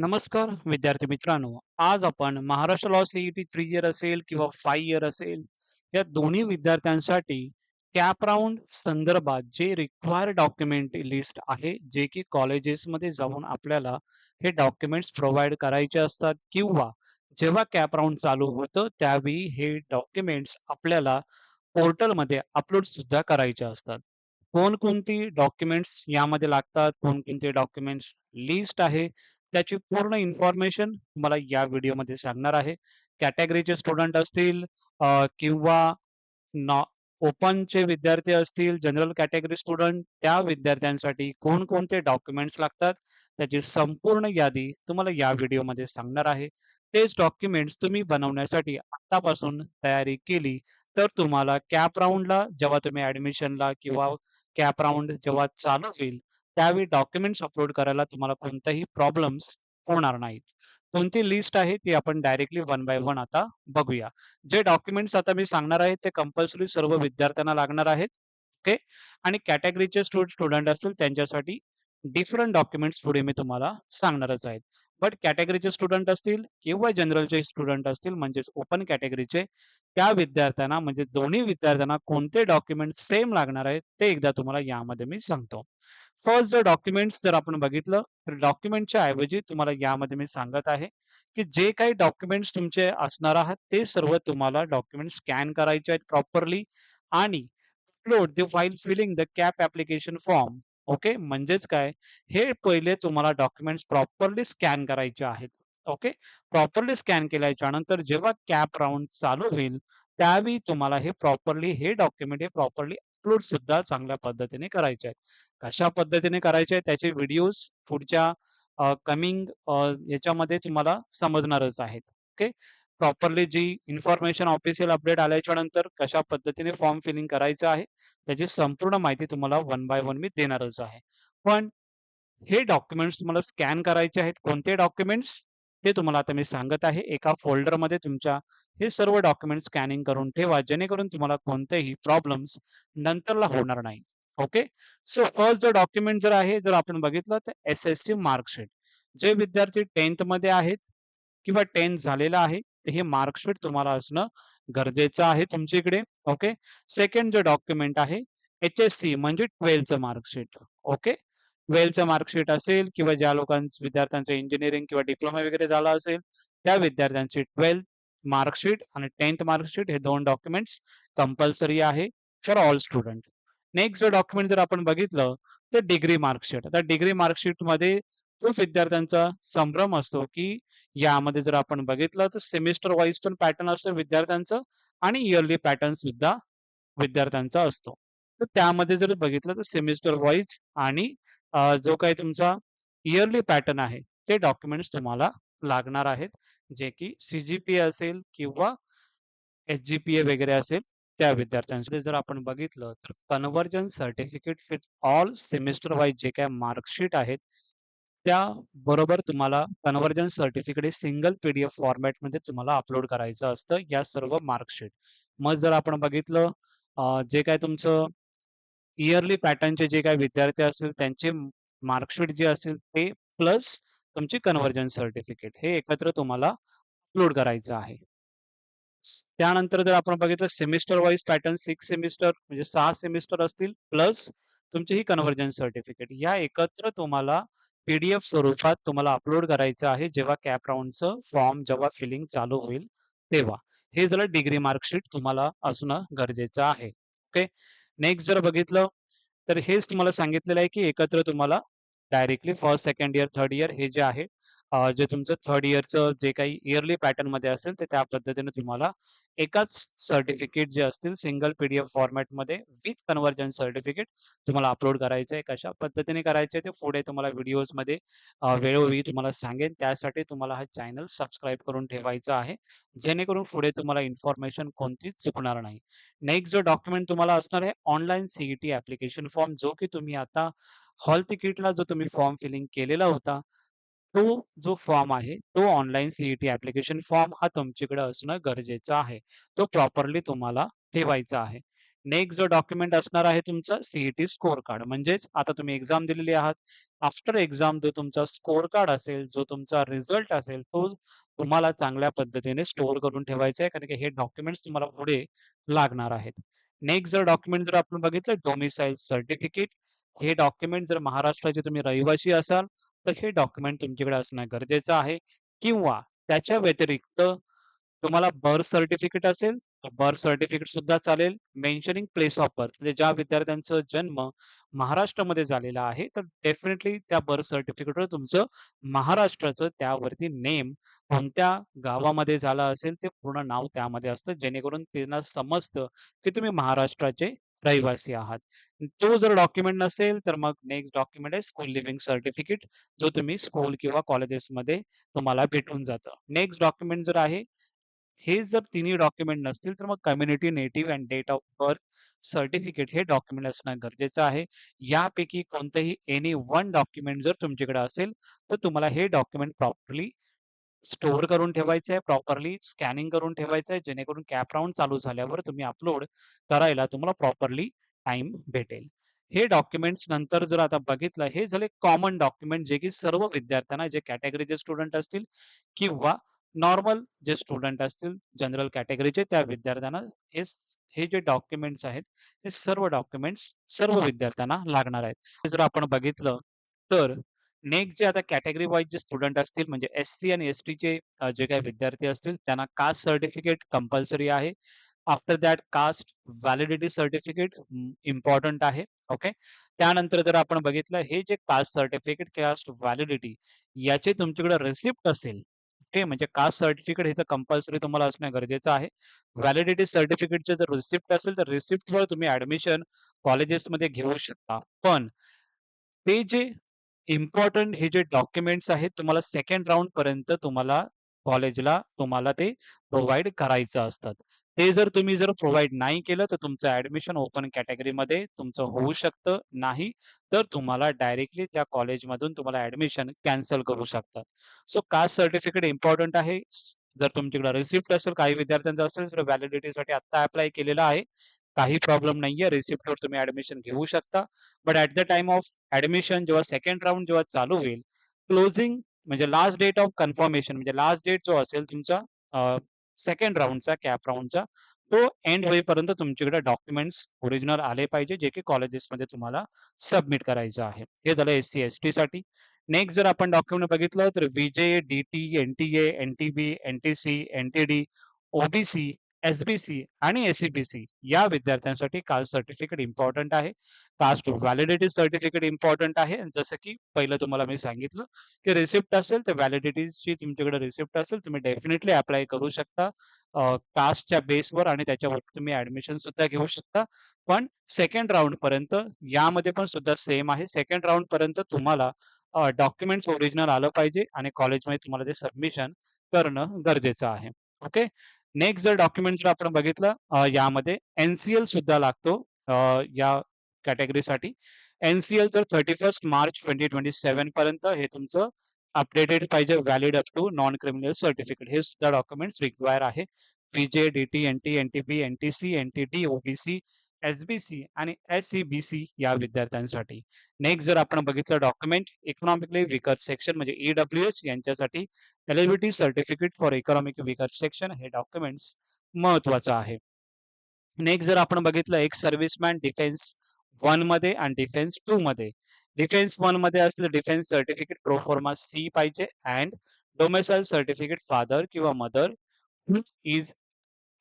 नमस्कार विद्यार्थी मित्रांनो. आज आपण महाराष्ट्र लॉ सीईटी 3 इयर असेल किंवा 5 इयर असेल, या दोन्ही विद्यार्थ्यांसाठी कॅप राउंड संदर्भात जे रिक्वायर्ड डॉक्युमेंट लिस्ट आहे, जे की कॉलेजेसमध्ये जाऊन आपल्याला हे डॉक्युमेंट्स प्रोव्हाईड करायचे असतात किंवा जेव्हा कॅप राउंड चालू होतं त्यावेळी हे डॉक्युमेंट्स आपल्याला पोर्टलमध्ये अपलोड सुद्धा करायचे असतात. कोणकोणती डॉक्युमेंट्स यामध्ये लागतात, कोणकोणते डॉक्युमेंट्स लिस्ट आहे, त्याची पूर्ण इन्फॉर्मेशन तुम्हाला या व्हिडिओमध्ये सांगणार आहे. कॅटेगरीचे स्टुडंट असतील किंवा नॉ ओपनचे विद्यार्थी असतील, जनरल कॅटेगरी स्टुडंट त्या विद्यार्थ्यांसाठी कोणकोणते डॉक्युमेंट्स लागतात, त्याची संपूर्ण यादी तुम्हाला या व्हिडिओमध्ये सांगणार आहे. तेच डॉक्युमेंट्स तुम्ही बनवण्यासाठी आत्तापासून तयारी केली, तर तुम्हाला कॅप राउंडला जेव्हा तुम्ही ॲडमिशनला किंवा कॅप राउंड जेव्हा चालू होईल, त्यावेळी डॉक्युमेंट्स अपलोड करायला तुम्हाला कोणताही प्रॉब्लेम्स होणार नाहीत. कोणती लिस्ट आहे ती आपण डायरेक्टली वन बाय वन आता बघूया. जे डॉक्युमेंट्स आता मी सांगणार आहे ते कंपल्सरी सर्व विद्यार्थ्यांना लागणार आहेत. ओके. आणि कॅटेगरीचे स्टुडंट असतील त्यांच्यासाठी डिफरंट डॉक्युमेंट्स पुढे मी तुम्हाला सांगणारच आहेत. बट कॅटेगरीचे स्टुडंट असतील किंवा जनरलचे स्टुडंट असतील म्हणजेच ओपन कॅटेगरीचे, त्या विद्यार्थ्यांना म्हणजे दोन्ही विद्यार्थ्यांना कोणते डॉक्युमेंट्स सेम लागणार आहेत ते एकदा तुम्हाला यामध्ये मी सांगतो. फर्स्ट जर डॉक्युमेंट्स जर आपण बघितलं, तर डॉक्युमेंटच्या ऐवजी तुम्हाला यामध्ये मी सांगत आहे, की जे काही डॉक्युमेंट्स तुमचे असणार आहात, ते सर्व तुम्हाला डॉक्युमेंट स्कॅन करायचे आहेत प्रॉपरली आणि upload the file filling the CAP application form. Okay. म्हणजेच काय, हे पहिले तुम्हाला डॉक्युमेंट्स प्रॉपरली स्कॅन करायचे आहेत. ओके. प्रॉपरली स्कॅन केल्याच्या नंतर जेव्हा कॅप राउंड चालू होईल, त्यावेळी तुम्हाला हे डॉक्युमेंट प्रॉपरली अपलोड सुद्धा चांगल्या पद्धतीने करायचे आहेत. कशा पद्धतीने करायचे त्याचे व्हिडिओज पुढच्या कमिंग याच्यामध्ये तुम्हाला समजणारच आहेत. ओके. प्रॉपरली जी इन्फॉर्मेशन ऑफिशियल अपडेट आल्याच्या नंतर कशा पद्धतीने फॉर्म फिलिंग करायचं आहे, त्याची संपूर्ण माहिती तुम्हाला वन बाय वन मी देणारच आहे. पण हे डॉक्युमेंट्स तुम्हाला स्कॅन करायचे आहेत. कोणते डॉक्युमेंट्स? हे तुम्हाला आता मी सांगत आहे. एका फोल्डरमध्ये तुमच्या हे सर्व डॉक्युमेंट्स स्कॅनिंग करून ठेवा, जेणेकरून तुम्हाला कोणतेही प्रॉब्लेम्स नंतरला होणार नाही. ओके. सो फर्स्ट जर डॉक्युमेंट जर आहे, जर आपण बघितलं तर एस-एस-सी मार्कशीट. जे विद्यार्थी 10th मध्ये आहेत किंवा 10th झालेलं आहे, तर हे मार्कशीट तुम्हाला असणं गरजेचं आहे तुमच्या इकडे. ओके. सेकंड जे डॉक्युमेंट आहे, एच-एस-सी म्हणजे 12th marksheet. Okay. 12th marksheet असेल किंवा ज्या विद्यार्थ्यांचं इंजिनिअरिंग किंवा डिप्लोमा वगैरे झाला असेल, त्या विद्यार्थ्यांची 12th मार्कशीट आणि 10th मार्कशीट हे 2 डॉक्युमेंट्स कंपल्सरी आहे फॉर ऑल स्टुडंट. नेक्स्ट जर डॉक्युमेंट जर आपण बघितलं, तर डिग्री मार्कशीट. आता डिग्री मार्कशीटमध्ये खूप विद्यार्थ्यांचा संभ्रम असतो, की यामध्ये जर आपण बघितलं, तर सेमिस्टर वाईज पण पॅटर्न असतं विद्यार्थ्यांचं आणि इयरली पॅटर्न सुद्धा विद्यार्थ्यांचा असतो. तर त्यामध्ये जर बघितलं, तर सेमिस्टर वाईज आणि जो काही तुमचा इयरली पॅटर्न आहे, ते डॉक्युमेंट्स तुम्हाला लागणार आहेत. जे की सी असेल किंवा एस-जी-पी-ए वगैरे असेल, त्या विद्यार्थ्यांसाठी जर आपण बघितलं, तर conversion certificate with all semester wise जे काही मार्कशीट आहेत, त्याबरोबर तुम्हाला कन्व्हर्जन सर्टिफिकेट हे सिंगल पी-डी-एफ फॉर्मॅटमध्ये तुम्हाला अपलोड करायचं असतं, या सर्व मार्कशीट. मग जर आपण बघितलं, जे काही तुमचं इयरली पॅटर्नचे जे काही विद्यार्थी असतील, त्यांचे मार्कशीट जे असेल ते प्लस तुमची कन्व्हर्जन सर्टिफिकेट हे एकत्र तुम्हाला अपलोड करायचं आहे. त्यानंतर जर आपण बघितलं सेमिस्टर वाईज पॅटर्न 6 सेमिस्टर म्हणजे 6 सेमिस्टर असतील प्लस तुमची ही कन्व्हर्जन सर्टिफिकेट या एकत्र तुम्हाला पी-डी-एफ स्वरूपात तुम्हाला अपलोड करायचं आहे, जेव्हा कॅप राउंडचं फॉर्म जेव्हा फिलिंग चालू होईल तेव्हा. हे झालं डिग्री मार्कशीट तुम्हाला असणं गरजेचं आहे. ओके. नेक्स्ट जर बघितलं, तर हेच तुम्हाला सांगितलेलं आहे, की एकत्र तुम्हाला directly first, second year, third year हे जे आहे, जे तुमचं थर्ड इयरचं जे काही इयरली पॅटर्नमध्ये असेल, ते त्या पद्धतीने तुम्हाला एकाच सर्टिफिकेट जे असतील सिंगल पी-डी-एफ फॉर्मॅटमध्ये विथ कन्व्हर्जन सर्टिफिकेट तुम्हाला अपलोड करायचं आहे. कशा पद्धतीने करायचं आहे ते पुढे तुम्हाला व्हिडिओजमध्ये वेळोवेळी तुम्हाला सांगेन. त्यासाठी तुम्हाला हा चॅनल सबस्क्राईब करून ठेवायचा आहे, जेणेकरून पुढे तुम्हाला इन्फॉर्मेशन कोणतीच चुकणार नाही. नेक्स्ट जो डॉक्युमेंट तुम्हाला असणार आहे ऑनलाईन सी-ई-टी ॲप्लिकेशन फॉर्म, जो की तुम्ही आता हॉल तिकीटला जो तुम्ही फॉर्म फिलिंग केलेला होता, तो जो फॉर्म आहे, तो ऑनलाईन सी-ई-टी ॲप्लिकेशन फॉर्म हा तुमच्याकडे असणं गरजेचं आहे. तो प्रॉपरली तुम्हाला ठेवायचा आहे. नेक्स्ट जो डॉक्युमेंट असणार आहे तुमचा सीईटी स्कोर कार्ड. म्हणजेच आता तुम्ही एक्झाम दिलेली आहात. आफ्टर एक्झाम जो तुमचा स्कोर कार्ड असेल, जो तुमचा रिझल्ट असेल, तो तुम्हाला चांगल्या पद्धतीने स्टोअर करून ठेवायचा आहे. कारण की हे डॉक्युमेंट्स तुम्हाला पुढे लागणार आहेत. नेक्स्ट जर डॉक्युमेंट जर आपण बघितलं डोमिसाईल सर्टिफिकेट. हे डॉक्युमेंट जर महाराष्ट्राचे तुम्ही रहिवासी असाल, तर हे डॉक्युमेंट तुमच्याकडे असणं गरजेचं आहे. किंवा त्याच्या व्यतिरिक्त तुम्हाला बर्थ सर्टिफिकेट असेल, तर बर्थ सर्टिफिकेट सुद्धा चालेल. मेन्शनिंग प्लेस ऑफ बर्थ म्हणजे ज्या विद्यार्थ्यांचा जन्म महाराष्ट्रामध्ये झालेला आहे, तर डेफिनिटली त्या बर्थ सर्टिफिकेटवर तुमचं महाराष्ट्राचं त्यावरती नेम कोणत्या गावामध्ये झालं असेल, ते पूर्ण नाव त्यामध्ये असतं. जेणेकरून त्यांना समजतं, की तुम्ही महाराष्ट्राचे रहिवासी आहात. तो जर डॉक्युमेंट नसेल, तर मग नेक्स्ट डॉक्युमेंट आहे स्कूल लिव्हिंग सर्टिफिकेट, जो तुम्ही स्कूल किंवा कॉलेजेसमध्ये तुम्हाला भेटून जातं. नेक्स्ट डॉक्युमेंट जर आहे हे जर तिन्ही डॉक्युमेंट नसतील, तर मग community native and date of birth certificate हे डॉक्युमेंट असणं गरजेचं आहे. यापैकी कोणतंही एनी वन डॉक्युमेंट जर तुमच्याकडे असेल, तर तुम्हाला हे डॉक्युमेंट प्रॉपरली स्टोअर करून ठेवायचं आहे, प्रॉपरली स्कॅनिंग करून ठेवायचं आहे, जेणेकरून कॅप राउंड चालू झाल्यावर तुम्ही अपलोड करायला तुम्हाला प्रॉपरली टाईम भेटेल. हे डॉक्युमेंट्स नंतर जर आता बघितलं, हे झाले कॉमन डॉक्युमेंट जे की सर्व विद्यार्थ्यांना जे कॅटेगरीचे स्टुडंट असतील किंवा नॉर्मल जे स्टुडंट असतील जनरल कॅटेगरीचे त्या विद्यार्थ्यांना हे जे डॉक्युमेंट्स आहेत, हे सर्व डॉक्युमेंट्स सर्व विद्यार्थ्यांना लागणार आहेत. हे जर आपण बघितलं तर नेक्स्ट जे आता कॅटेगरी वाईज जे स्टुडंट असतील म्हणजे एस-सी आणि एस-टीचे जे काही विद्यार्थी असतील त्यांना कास्ट सर्टिफिकेट कंपल्सरी आहे. After that caste validity certificate important आहे. ओके. त्यानंतर जर आपण बघितलं हे जे कास्ट सर्टिफिकेट, कास्ट व्हॅलिडिटी याचे तुमच्याकडे रिसिप्ट असेल, ओके. म्हणजे कास्ट सर्टिफिकेट हे तर कंपल्सरी तुम्हाला असणं गरजेचं आहे. व्हॅलिडिटी सर्टिफिकेटचे जर रिसिप्ट असेल, तर रिसिप्टवर तुम्ही ॲडमिशन कॉलेजेसमध्ये घेऊ शकता. पण ते जे इम्पोर्टंट हे जे डॉक्युमेंट्स आहेत तुम्हाला सेकंड राउंड पर्यंत तुम्हाला ते प्रोव्हाईड करायचं असतात. ते जर तुम्ही प्रोव्हाईड नाही केलं, तर तुमचं ॲडमिशन ओपन कॅटेगरीमध्ये तुमचं होऊ शकतं. नाही, तर तुम्हाला डायरेक्टली त्या कॉलेजमधून तुम्हाला ॲडमिशन कॅन्सल करू शकतात. सो कास्ट सर्टिफिकेट इम्पोर्टंट आहे. जर तुमच्याकडे रिसिप्ट असेल, काही विद्यार्थ्यांचं असेल, तर व्हॅलिडिटीसाठी आत्ता अप्लाय केलेला आहे. काही प्रॉब्लेम नाहीये. रिसिप्टवर तुम्ही ॲडमिशन घेऊ शकता. But at the time of admission जेव्हा सेकंड राउंड जेव्हा चालू होईल, क्लोजिंग म्हणजे लास्ट डेट ऑफ कन्फर्मेशन म्हणजे लास्ट डेट जो असेल तुमचा सेकंड राउंडचा, कॅप राउंडचा, तो एंड होईपर्यंत तुमच्याकडे डॉक्युमेंट्स ओरिजिनल आले पाहिजे, जे की कॉलेजेसमध्ये तुम्हाला सबमिट करायचं आहे. हे झालं एस-सी, एस-टीसाठी. नेक्स्ट जर आपण डॉक्युमेंट बघितलं तर व्ही-जे, D-T, एन-टी-ए, एन-टी-बी, NTC, NTD, OBC, SBC आणि एस-सी-बी-सी या विद्यार्थ्यांसाठी कास्ट सर्टिफिकेट इम्पोर्टंट आहे. कास्ट व्हॅलिडिटी सर्टिफिकेट इम्पोर्टंट आहे. जसं की पहिलं तुम्हाला मी सांगितलं, की रिसिप्ट असेल तर व्हॅलिडिटीची तुमच्याकडे रिसिप्ट असेल, तुम्ही डेफिनिटली अप्लाय करू शकता. कास्टच्या बेसवर आणि त्याच्यावरती तुम्ही ॲडमिशन सुद्धा घेऊ शकता. पण सेकंड राउंडपर्यंत यामध्ये पण सुद्धा सेम आहे. सेकंड राउंडपर्यंत तुम्हाला डॉक्युमेंट्स ओरिजिनल आलं पाहिजे आणि कॉलेजमध्ये तुम्हाला ते सबमिशन करणं गरजेचं आहे. ओके. नेक्स्ट जर डॉक्युमेंट जर आपण बघितलं यामध्ये एन-सी-एल सुद्धा लागतो या कॅटेगरीसाठी. एन-सी-एल जर 31 मार्च 2027 पर्यंत हे तुमचं अपडेटेड पाहिजे valid up to non criminal certificate. हे सुद्धा डॉक्युमेंट्स रिक्वायर आहे. VJ, DT, NT, NTB, NTC, NTD, OBC, SBC आणि एस-सी-बी-सी या विद्यार्थ्यांसाठी. नेक्स्ट जर आपण बघितलं डॉक्युमेंट इकॉनॉमिकली वीकर सेक्शन म्हणजे ई-डब्ल्यू-एस यांच्यासाठी eligibility certificate for economic weaker section हे डॉक्युमेंट्स महत्वाचं आहे. नेक्स्ट जर आपण बघितलं एक्स सर्व्हिसमॅन डिफेन्स 1 मध्ये आणि डिफेन्स 2 मध्ये. डिफेन्स 1 मध्ये असलेलं डिफेन्स सर्टिफिकेट प्रोफॉर्मा सी पाहिजे अँड डोमिसाईल सर्टिफिकेट फादर किंवा mother who is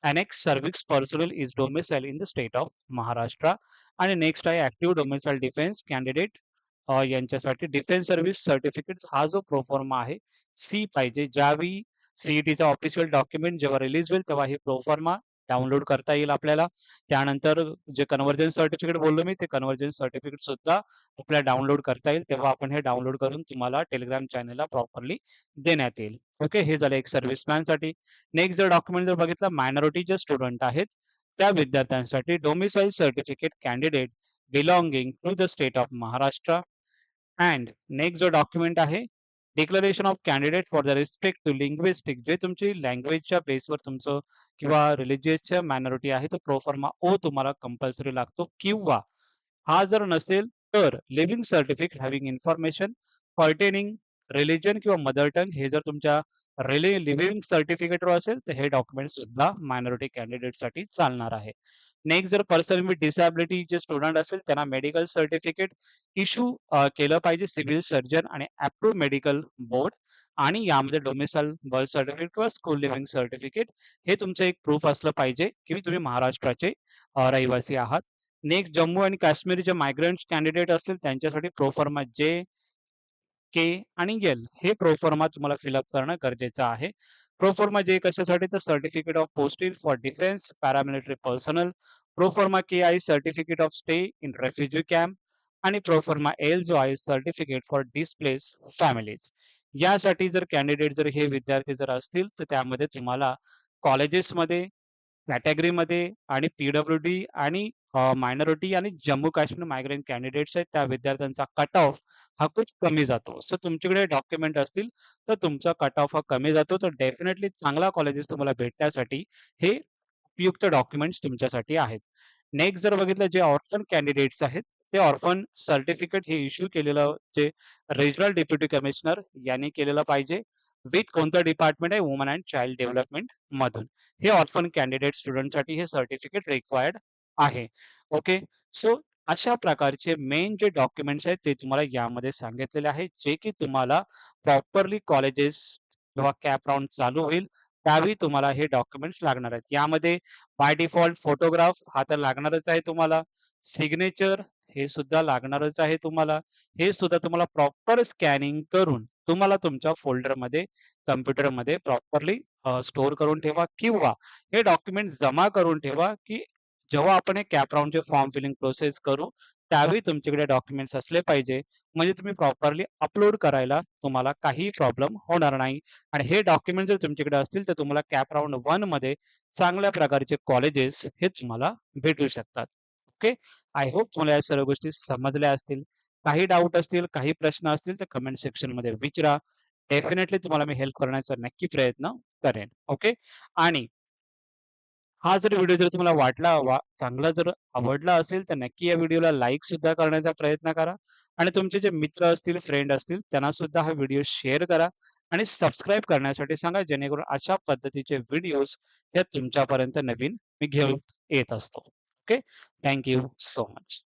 an ex-service personnel is domiciled in the state of Maharashtra. आणि नेक्स्ट आहे ऍक्टिव्ह डोमिसाईल डिफेन्स कॅन्डिडेट यांच्यासाठी डिफेन्स सर्व्हिस सर्टिफिकेट हा जो प्रोफॉर्मा आहे सी पाहिजे. ज्यावेळी सीईटीचा ऑफिशियल डॉक्युमेंट जेव्हा रिलीज होईल तेव्हा हे प्रोफॉर्मा डाउनलोड करता येईल आपल्याला. त्यानंतर जे कन्व्हर्जन सर्टिफिकेट बोललो मी ते कन्व्हर्जन सर्टिफिकेट सुद्धा आपल्याला डाउनलोड करता येईल. तेव्हा आपण हे डाउनलोड करून तुम्हाला टेलिग्राम चॅनलला प्रॉपरली देण्यात येईल. ओके. हे झालं एक सर्व्हिसमॅनसाठी. नेक्स्ट जर डॉक्युमेंट जर बघितलं मायनॉरिटी जे स्टुडंट आहेत त्या विद्यार्थ्यांसाठी domicile certificate candidate belonging to the state of Maharashtra. And next जो डॉक्युमेंट आहे declaration of candidate for the respect to linguistic जे तुमची लँग्वेजच्या बेसवर तुमचं किंवा रिलिजियसच्या मायनॉरिटी आहे तो प्रोफॉर्मा ओ तुम्हाला कंपल्सरी लागतो किंवा हा जर नसेल तर living certificate having information pertaining religion किंवा मदर टंग हे जर तुमच्या लिव्हिंग सर्टिफिकेटवर असेल तर हे डॉक्युमेंट सुद्धा मायनॉरिटी कॅन्डिडेटसाठी चालणार आहे. नेक्स्ट जर पर्सन विथ डिसॅबिलिटी जे स्टुडंट असेल त्यांना मेडिकल सर्टिफिकेट इश्यू केलं पाहिजे सिव्हिल सर्जन आणि अप्रूव्ह मेडिकल बोर्ड आणि यामध्ये डोमिसाइल बर्थ सर्टिफिकेट किंवा स्कूल लिव्हिंग सर्टिफिकेट हे तुमचं एक प्रूफ असलं पाहिजे की तुम्ही महाराष्ट्राचे रहिवासी आहात. नेक्स्ट जम्मू आणि काश्मीर जे मायग्रंट्स कॅन्डिडेट असतील त्यांच्यासाठी प्रोफॉर्मा जे के आणि एल हे प्रोफॉर्मा तुम्हाला फिलअप करणं गरजेचं आहे. प्रोफॉर्मा जे कशासाठी तर certificate of postage for defence paramilitary personnel, proforma K आहे certificate of stay in refugee camp आणि प्रोफॉर्मा एल जो आहे सर्टिफिकेट फॉर डिस्प्लेस फॅमिलीज. यासाठी जर कॅन्डिडेट जर हे विद्यार्थी जर असतील तर त्यामध्ये तुम्हाला कॉलेजेसमध्ये कॅटेगरीमध्ये आणि पी-डब्ल्यू-डी आणि मायनॉरिटी आणि जम्मू काश्मीर मायग्रंट कॅन्डिडेट्स आहेत त्या विद्यार्थ्यांचा कट ऑफ हा खूप कमी जातो. सो तुमच्याकडे डॉक्युमेंट असतील तर तुमचा कट ऑफ हा कमी जातो. तर डेफिनेटली चांगला कॉलेजेस तुम्हाला भेटण्यासाठी हे उपयुक्त डॉक्युमेंट्स तुमच्यासाठी आहेत. नेक्स्ट जर बघितलं जे ऑर्फन कॅन्डिडेट्स आहेत, ते ऑर्फन सर्टिफिकेट हे इश्यू केलेलं जे रिजनल डेप्युटी कमिशनर यांनी केलेलं पाहिजे. विथ कोणतं डिपार्टमेंट आहे वुमन अँड चाइल्ड डेव्हलपमेंट मधून. हे ऑर्फन कॅन्डिडेट स्टुडंटसाठी हे सर्टिफिकेट रिक्वायर्ड आहे. ओके. सो अशा प्रकारचे मेन जे डॉक्युमेंट्स आहेत ते तुम्हाला यामध्ये सांगितलेले आहेत, जे की तुम्हाला प्रॉपरली कॉलेजेस किंवा कॅप राउंड चालू होईल त्यावेळी तुम्हाला हे डॉक्युमेंट्स लागणार आहेत. यामध्ये बाय डिफॉल्ट फोटोग्राफ हा तर लागणारच आहे तुम्हाला. सिग्नेचर हे सुद्धा लागणारच आहे तुम्हाला. हे सुद्धा तुम्हाला प्रॉपर स्कॅनिंग करून तुम्हाला तुमच्या फोल्डरमध्ये, कॉम्प्युटरमध्ये प्रॉपरली स्टोअर करून ठेवा किंवा हे डॉक्युमेंट जमा करून ठेवा, की जेव्हा आपण हे कॅप राउंडचे फॉर्म फिलिंग प्रोसेस करू, त्यावेळी तुमच्याकडे डॉक्युमेंट्स असले पाहिजे. म्हणजे तुम्ही प्रॉपरली अपलोड करायला तुम्हाला काहीही प्रॉब्लेम होणार नाही. आणि हे डॉक्युमेंट जर तुमच्याकडे असतील, तर तुम्हाला कॅप राउंड 1 मध्ये चांगल्या प्रकारचे कॉलेजेस हे तुम्हाला भेटू शकतात. ओके. आय होप तुम्हाला या सर्व गोष्टी समजल्या असतील. काही डाउट असतील, काही प्रश्न असतील, तर कमेंट सेक्शनमध्ये विचारा. डेफिनेटली तुम्हाला मी हेल्प करण्याचा नक्की प्रयत्न करेन. ओके. आणि हा जर व्हिडिओ जर तुम्हाला वाटला चांगला जर आवडला असेल, तर नक्की या व्हिडिओला लाईक सुद्धा करण्याचा प्रयत्न करा आणि तुमचे जे मित्र असतील, फ्रेंड असतील, त्यांना सुद्धा हा व्हिडिओ शेअर करा आणि सबस्क्राईब करण्यासाठी सांगा, जेणेकरून अशा पद्धतीचे व्हिडिओज हे तुमच्यापर्यंत नवीन मी घेऊन येत असतो. Okay. Thank you so much.